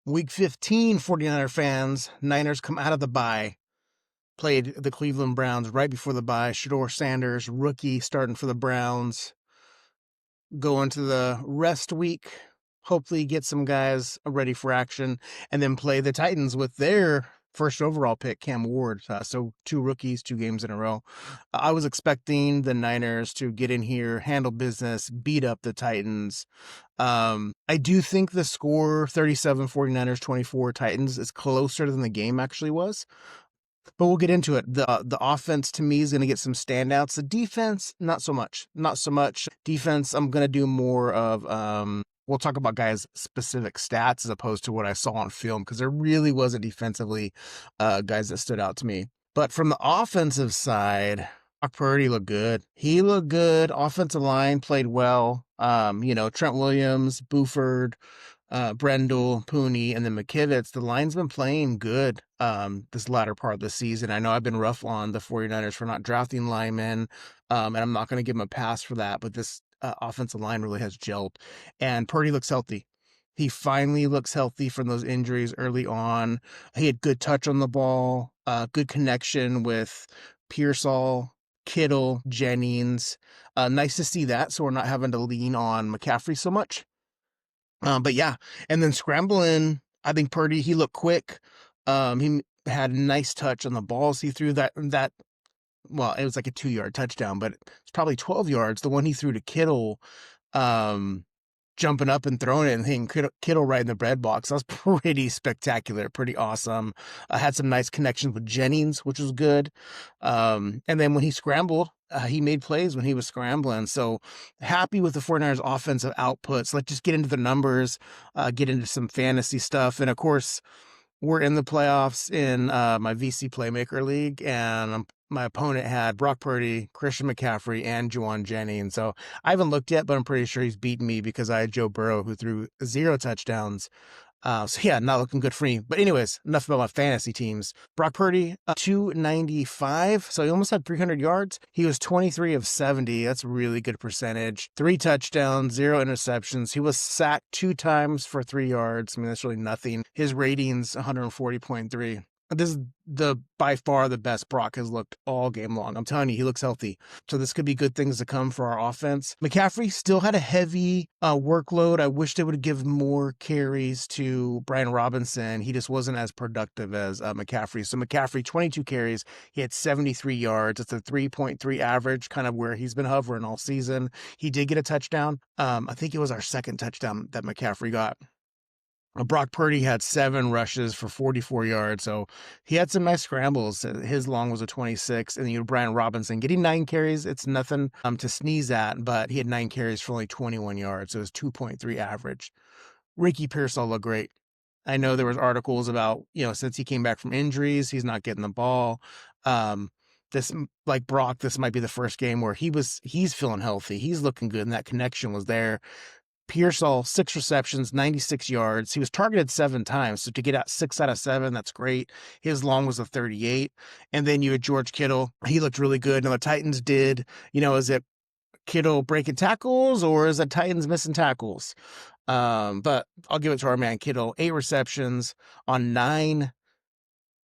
Week 15, 49er fans, Niners come out of the bye, played the Cleveland Browns right before the bye. Shedeur Sanders, rookie, starting for the Browns. Go into the rest week, hopefully get some guys ready for action, and then play the Titans with their first overall pick, Cam Ward. So 2 rookies, 2 games in a row. I was expecting the Niners to get in here, handle business, beat up the Titans. I do think the score 37 49ers 24 Titans is closer than the game actually was. But we'll get into it. The offense to me is going to get some standouts. The defense, not so much. Not so much. Defense, I'm going to do more of we'll talk about guys' specific stats as opposed to what I saw on film, because there really wasn't defensively guys that stood out to me. But from the offensive side, Brock Purdy looked good. He looked good. Offensive line played well. Trent Williams, Buford, Brendel, Pooney, and then McKivitz. The line's been playing good this latter part of the season. I know I've been rough on the 49ers for not drafting linemen, and I'm not going to give them a pass for that, but this offensive line really has gelled, and Purdy looks healthy. He finally looks healthy from those injuries early on. He had good touch on the ball, good connection with Pearsall, Kittle, Jennings. Nice to see that, so we're not having to lean on McCaffrey so much. But yeah, and then scrambling, I think Purdy, he looked quick. He had a nice touch on the balls. He threw that, well, it was like a 2-yard touchdown, but it's probably 12 yards. The one he threw to Kittle, jumping up and throwing it and hitting Kittle right in the bread box. That was pretty spectacular, pretty awesome. Had some nice connections with Jennings, which was good. And then when he scrambled, he made plays when he was scrambling. So happy with the 49ers offensive outputs. Let's just get into the numbers, get into some fantasy stuff. And of course, we're in the playoffs in my VC Playmaker League, and my opponent had Brock Purdy, Christian McCaffrey, and Juwan Jennings. So I haven't looked yet, but I'm pretty sure he's beaten me because I had Joe Burrow, who threw 0 touchdowns. So yeah, not looking good for me. But anyways, enough about my fantasy teams. Brock Purdy, 295. So he almost had 300 yards. He was 23 of 70. That's a really good percentage. 3 touchdowns, 0 interceptions. He was sacked 2 times for 3 yards. I mean, that's really nothing. His rating's 140.3. This is by far the best Brock has looked all game long. I'm telling you, he looks healthy. So this could be good things to come for our offense. McCaffrey still had a heavy workload. I wish they would give more carries to Brian Robinson. He just wasn't as productive as McCaffrey. So McCaffrey, 22 carries. He had 73 yards. It's a 3.3 average, kind of where he's been hovering all season. He did get a touchdown. I think it was our second touchdown that McCaffrey got. Brock Purdy had 7 rushes for 44 yards, so he had some nice scrambles. His long was a 26, and then Brian Robinson getting 9 carries. It's nothing to sneeze at, but he had 9 carries for only 21 yards, so it was 2.3 average. Ricky Pearsall looked great. I know there was articles about, since he came back from injuries, he's not getting the ball. This, like Brock, this might be the first game where he's feeling healthy. He's looking good, and that connection was there. Pearsall, 6 receptions, 96 yards. He was targeted 7 times. So to get out 6 out of 7, that's great. His long was a 38. And then you had George Kittle. He looked really good. Now the Titans did, is it Kittle breaking tackles or is it Titans missing tackles? But I'll give it to our man Kittle. 8 receptions on 9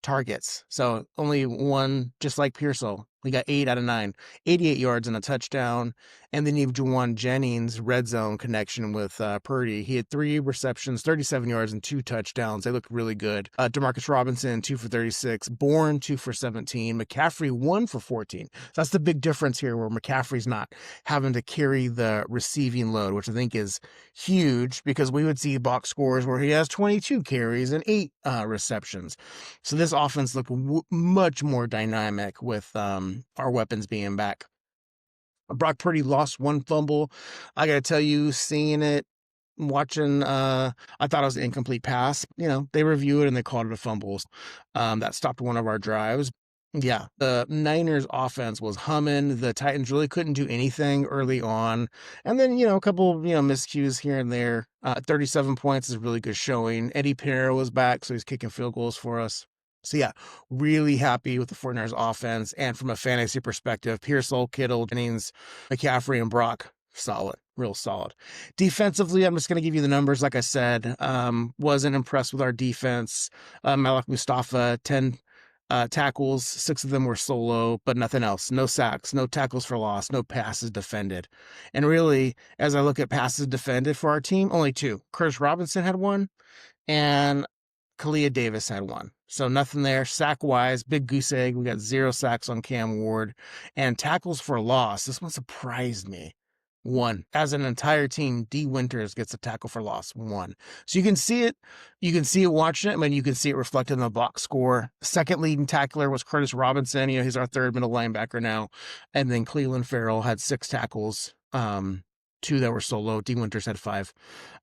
targets. So only 1, just like Pearsall. He got 8 out of 9, 88 yards and a touchdown. And then you have Juwan Jennings, red zone connection with Purdy. He had 3 receptions, 37 yards, and 2 touchdowns. They look really good. Demarcus Robinson, 2 for 36. Bourne, 2 for 17. McCaffrey, 1 for 14. So that's the big difference here, where McCaffrey's not having to carry the receiving load, which I think is huge, because we would see box scores where he has 22 carries and 8 receptions. So this offense looked much more dynamic with our weapons being back. Brock Purdy lost 1 fumble. I got to tell you, seeing it, watching, I thought it was an incomplete pass. They review it and they called it a fumble. That stopped one of our drives. Yeah, the Niners offense was humming. The Titans really couldn't do anything early on. And then, a couple, miscues here and there. 37 points is a really good showing. Eddie Pinheiro was back, so he's kicking field goals for us. So yeah, really happy with the 49ers offense. And from a fantasy perspective, Pearsall, Kittle, Jennings, McCaffrey, and Brock, solid. real solid. Defensively, I'm just going to give you the numbers. Like I said, wasn't impressed with our defense. Malik Mustafa, 10 tackles, 6 of them were solo, but nothing else. No sacks, no tackles for loss, no passes defended. And really, as I look at passes defended for our team, only 2. Curtis Robinson had 1, and Kalia Davis had 1. So nothing there. Sack-wise, big goose egg. We got 0 sacks on Cam Ward. And tackles for loss, this one surprised me. 1. As an entire team, D. Winters gets a tackle for loss. 1. So you can see it. You can see it watching it. I mean, you can see it reflected in the box score. Second leading tackler was Curtis Robinson. He's our third middle linebacker now. And then Cleveland Farrell had 6 tackles. 2 that were solo. D. Winters had 5.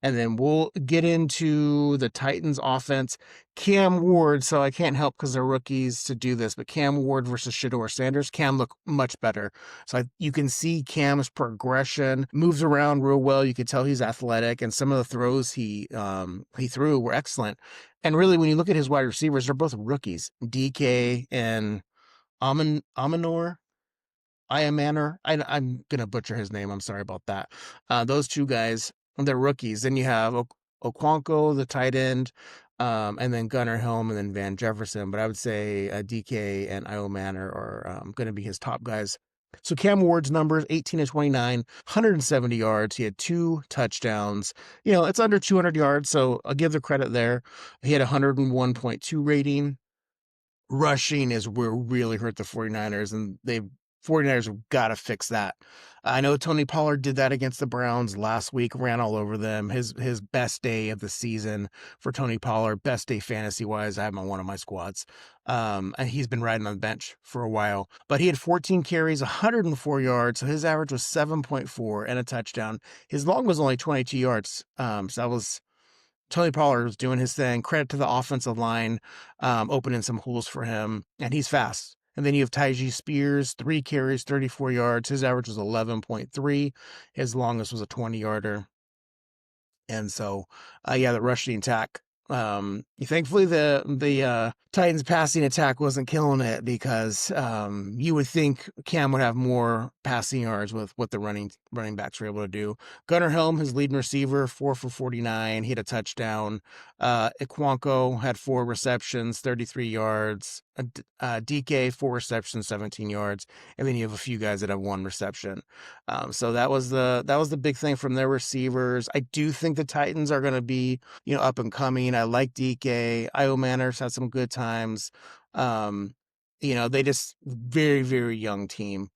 And then we'll get into the Titans offense. Cam Ward, so I can't help because they're rookies to do this, but Cam Ward versus Shedeur Sanders. Cam looked much better. So you can see Cam's progression, moves around real well. You can tell he's athletic, and some of the throws he threw were excellent. And really, when you look at his wide receivers, they're both rookies. DK and Amanor. Manor. I'm going to butcher his name. I'm sorry about that. Those 2 guys, they're rookies. Then you have Okonkwo, the tight end, and then Gunnar Helm, and then Van Jefferson. But I would say DK and Manor are going to be his top guys. So Cam Ward's numbers, 18 to 29, 170 yards. He had 2 touchdowns. It's under 200 yards, so I'll give the credit there. He had a 101.2 rating. Rushing is where really hurt the 49ers, and 49ers have got to fix that. I know Tony Pollard did that against the Browns last week, ran all over them. His best day of the season for Tony Pollard, best day fantasy-wise. I have him on one of my squads. And he's been riding on the bench for a while. But he had 14 carries, 104 yards, so his average was 7.4 and a touchdown. His long was only 22 yards, so that was... Tony Pollard was doing his thing. Credit to the offensive line, opening some holes for him, and he's fast. And then you have Tyjae Spears, 3 carries, 34 yards. His average was 11.3. His longest was a 20-yarder. And so, the rushing attack. Thankfully, the Titans passing attack wasn't killing it, because you would think Cam would have more passing yards with what the running backs were able to do. Gunnar Helm, his leading receiver, 4 for 49. He had a touchdown. Okonkwo had 4 receptions, 33 yards. DK, 4 receptions, 17 yards. And then you have a few guys that have 1 reception. So that was the big thing from their receivers. I do think the Titans are going to be, up and coming. I like DK. Manners had some good times. They just very, very young team.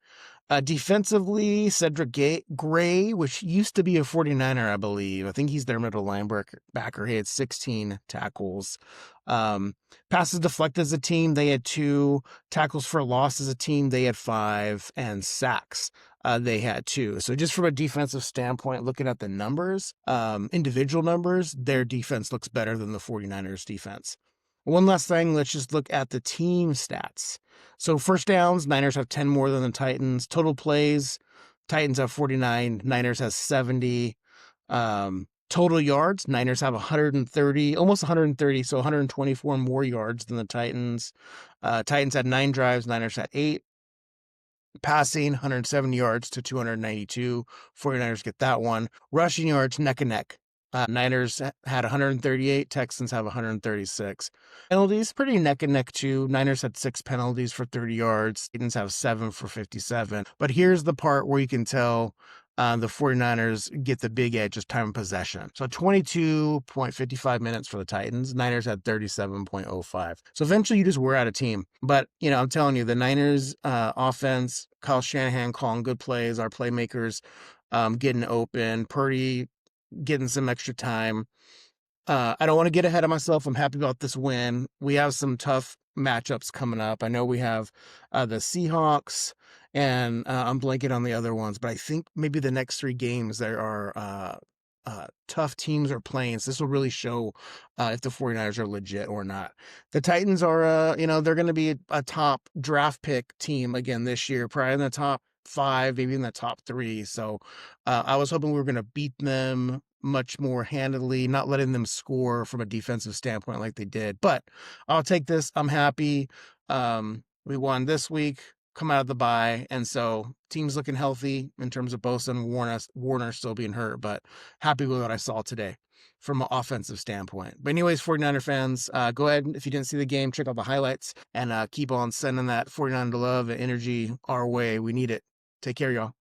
Defensively, Cedric Gray, which used to be a 49er, I believe. I think he's their middle linebacker. He had 16 tackles. Passes deflected as a team, they had 2. Tackles for loss as a team, they had 5. And sacks, they had 2. So just from a defensive standpoint, looking at the numbers, individual numbers, their defense looks better than the 49ers defense. One last thing, let's just look at the team stats. So first downs, Niners have 10 more than the Titans. Total plays, Titans have 49, Niners has 70. Total yards, Niners have 130, almost 130, so 124 more yards than the Titans. Titans had 9 drives, Niners had 8. Passing, 170 yards to 292. 49ers get that one. Rushing yards, neck and neck. Niners had 138, Texans have 136. Penalties, pretty neck and neck too. Niners had 6 penalties for 30 yards. Titans have 7 for 57. But here's the part where you can tell the 49ers get the big edge of time of possession. So 22.55 minutes for the Titans. Niners had 37.05. So eventually you just wear out a team. But, I'm telling you, the Niners offense, Kyle Shanahan calling good plays, our playmakers getting open, Purdy getting some extra time. I don't want to get ahead of myself. I'm happy about this win. We have some tough matchups coming up. I know we have the Seahawks, and I'm blanking on the other ones, but I think maybe the next 3 games there are tough teams are playing. So this will really show if the 49ers are legit or not. The Titans are, they're going to be a top draft pick team again this year, probably in the top 5, maybe in the top 3. So I was hoping we were going to beat them much more handily, not letting them score from a defensive standpoint like they did. But I'll take this. I'm happy. We won this week. come out of the bye. And so team's looking healthy in terms of Bosa and Warner still being hurt, but happy with what I saw today from an offensive standpoint. But anyways, 49er fans, go ahead. If you didn't see the game, check out the highlights and keep on sending that 49er love and energy our way. We need it. Take care, y'all.